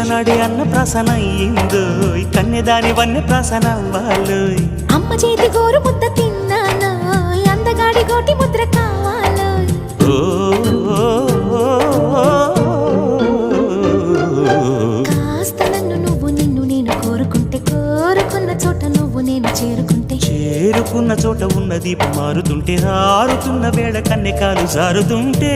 నాడే అన్న ప్రాసన అయ్యిందో కన్యదాని వన్య ప్రాసన అవ్వాలో అమ్మ చేతి గోరు ముద్ద తిన్నాను అందగాడి గోటి ముద్ర కావాలో కాస్త నన్ను నువ్వు నిన్ను నేను కోరుకుంటే కోరుకున్న చోట నువ్వు నేను చేరుకుంటే చేరుకున్న చోట ఉన్న దీపం మారుతుంటే ఆరుతున్న వేళ కన్నెకాలు జారుతుంటే